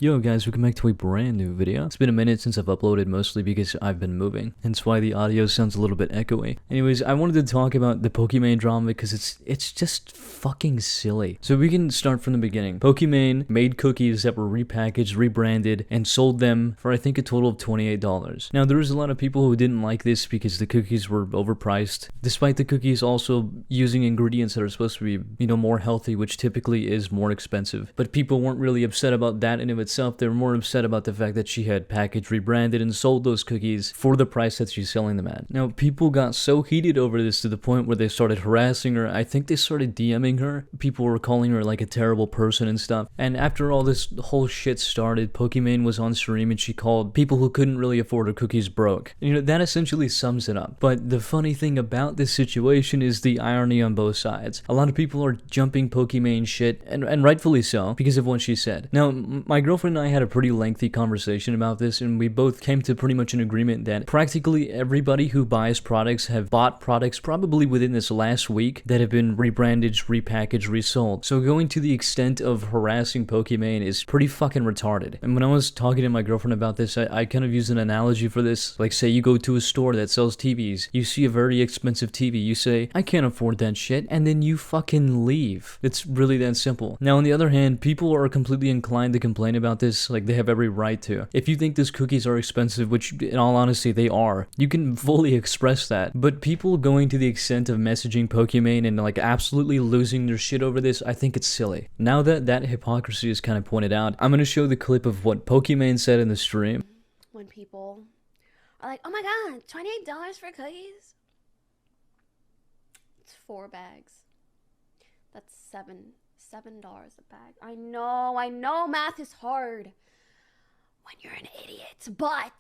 Yo guys, welcome back to a brand new video. It's been a minute since I've uploaded, mostly because I've been moving, hence why the audio sounds a little bit echoey. Anyways, I wanted to talk about the Pokimane drama because it's just fucking silly. So we can start from the beginning. Pokimane made cookies that were repackaged, rebranded, and sold them for I think a total of $28. Now there was a lot of people who didn't like this because the cookies were overpriced, despite the cookies also using ingredients that are supposed to be, more healthy, which typically is more expensive. But people weren't really upset about that in of itself. They were more upset about the fact that she had packaged, rebranded, and sold those cookies for the price that she's selling them at. Now, people got so heated over this to the point where they started harassing her. I think they started DMing her. People were calling her like a terrible person and stuff. And after all this whole shit started, Pokimane was on stream and she called people who couldn't really afford her cookies broke. That essentially sums it up. But the funny thing about this situation is the irony on both sides. A lot of people are jumping Pokimane shit, and rightfully so, because of what she said. Now, my girlfriend and I had a pretty lengthy conversation about this, and we both came to pretty much an agreement that practically everybody who buys products have bought products probably within this last week that have been rebranded, repackaged, resold. So going to the extent of harassing Pokimane is pretty fucking retarded. And when I was talking to my girlfriend about this, I kind of used an analogy for this. Like, say you go to a store that sells TVs, you see a very expensive TV, you say, I can't afford that shit, and then you fucking leave. It's really that simple. Now, on the other hand, people are completely inclined to complain about this, like they have every right to. If you think these cookies are expensive, which in all honesty they are, you can fully express that. But people going to the extent of messaging Pokimane and like absolutely losing their shit over this, I think it's silly. Now that hypocrisy is kind of pointed out, I'm gonna show the clip of what Pokimane said in the stream. When people are like, oh my god, $28 for cookies? It's 4 bags. That's $7 a bag. I know math is hard when you're an idiot, but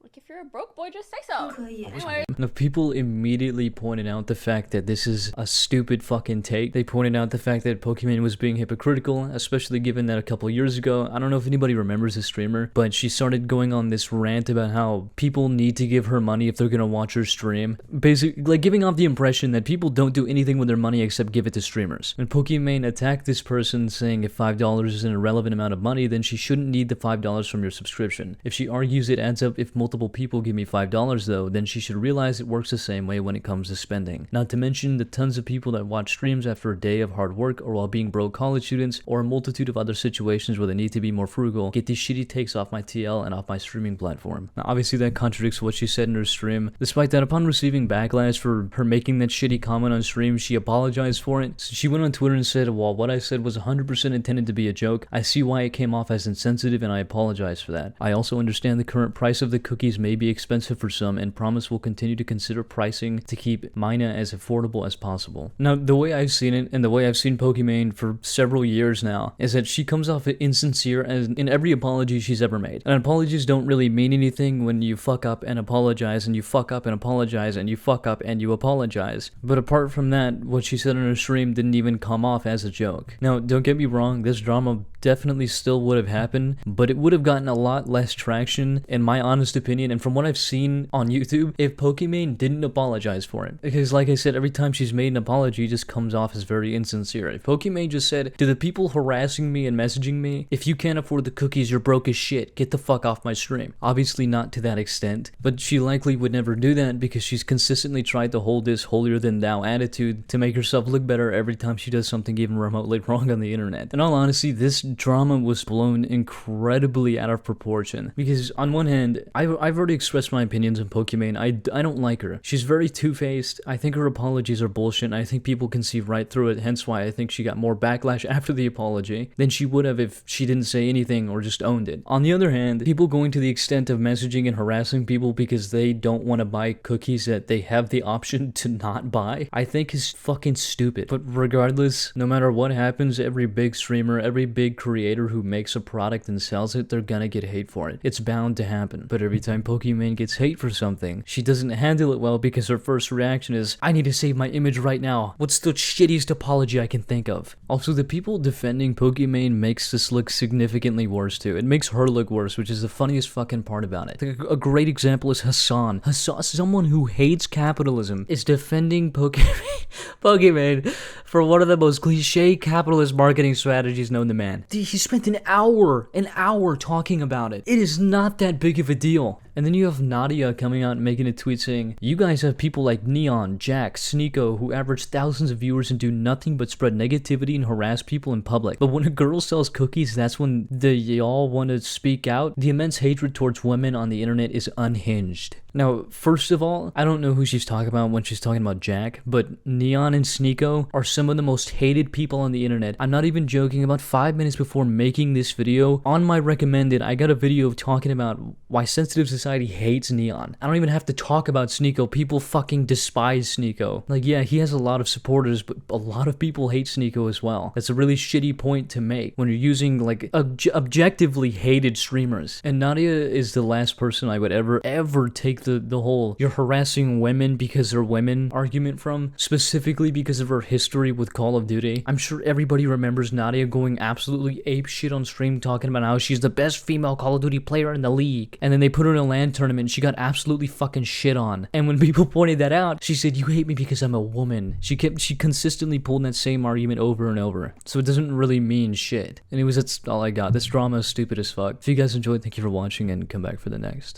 like, if you're a broke boy, just say so. Anyway. Now, people immediately pointed out the fact that this is a stupid fucking take. They pointed out the fact that Pokimane was being hypocritical, especially given that a couple years ago, I don't know if anybody remembers this streamer, but she started going on this rant about how people need to give her money if they're gonna watch her stream. Basically, like, giving off the impression that people don't do anything with their money except give it to streamers. And Pokimane attacked this person, saying if $5 is an irrelevant amount of money, then she shouldn't need the $5 from your subscription. If she argues it adds up if multiple people give me $5 though, then she should realize it works the same way when it comes to spending. Not to mention the tons of people that watch streams after a day of hard work or while being broke college students or a multitude of other situations where they need to be more frugal, get these shitty takes off my TL and off my streaming platform. Now obviously that contradicts what she said in her stream. Despite that, upon receiving backlash for her making that shitty comment on stream, she apologized for it. So she went on Twitter and said, well, what I said was 100% intended to be a joke. I see why it came off as insensitive and I apologize for that. I also understand the current price of the cookies may be expensive for some and promise we'll continue to consider pricing to keep Mina as affordable as possible. Now, the way I've seen it and the way I've seen Pokimane for several years now is that she comes off insincere as in every apology she's ever made. And apologies don't really mean anything when you fuck up and apologize and you fuck up and apologize and you fuck up and you apologize. But apart from that, what she said on her stream didn't even come off as a joke. Now, don't get me wrong, this drama definitely still would have happened, but it would have gotten a lot less traction, in my honest opinion, and from what I've seen on YouTube, if Pokimane didn't apologize for it. Because like I said, every time she's made an apology, it just comes off as very insincere. If Pokimane just said, to the people harassing me and messaging me, if you can't afford the cookies, you're broke as shit, get the fuck off my stream. Obviously not to that extent, but she likely would never do that because she's consistently tried to hold this holier-than-thou attitude to make herself look better every time she does something even remotely wrong on the internet. In all honesty, this drama was blown incredibly out of proportion because on one hand, I've already expressed my opinions on Pokimane. I don't like her. She's very two-faced. I think her apologies are bullshit, and I think people can see right through it, hence why I think she got more backlash after the apology than she would have if she didn't say anything or just owned it. On the other hand, people going to the extent of messaging and harassing people because they don't want to buy cookies that they have the option to not buy, I think is fucking stupid. But regardless, no matter what happens, every big streamer, every big creator who makes a product and sells it, they're gonna get hate for it. It's bound to happen. But every time Pokimane gets hate for something, she doesn't handle it well because her first reaction is, I need to save my image right now. What's the shittiest apology I can think of? Also, the people defending Pokimane makes this look significantly worse too. It makes her look worse, which is the funniest fucking part about it. Like, a great example is Hassan. Hassan, someone who hates capitalism, is defending Pokimane for one of the most cliche capitalist marketing strategies known to man. Dude, he spent an hour talking about it. It is not that big of a deal. And then you have Nadia coming out and making a tweet saying, you guys have people like Neon, Jack, Sneeko, who average thousands of viewers and do nothing but spread negativity and harass people in public. But when a girl sells cookies, that's when y'all want to speak out. The immense hatred towards women on the internet is unhinged. Now, first of all, I don't know who she's talking about when she's talking about Jack, but Neon and Sneeko are some of the most hated people on the internet. I'm not even joking. About 5 minutes before making this video, on my recommended, I got a video of talking about why sensitive society hates Neon. I don't even have to talk about Sneeko. People fucking despise Sneeko. Like, yeah, he has a lot of supporters, but a lot of people hate Sneeko as well. That's a really shitty point to make when you're using, like, objectively hated streamers. And Nadia is the last person I would ever take the whole you're harassing women because they're women argument from, specifically because of her history with Call of Duty. I'm sure everybody remembers Nadia going absolutely ape shit on stream talking about how she's the best female Call of Duty player in the league. And then they put her in a LAN tournament and she got absolutely fucking shit on. And when people pointed that out, she said, you hate me because I'm a woman. She consistently pulled that same argument over and over. So it doesn't really mean shit. Anyways, that's all I got. This drama is stupid as fuck. If you guys enjoyed, thank you for watching and come back for the next.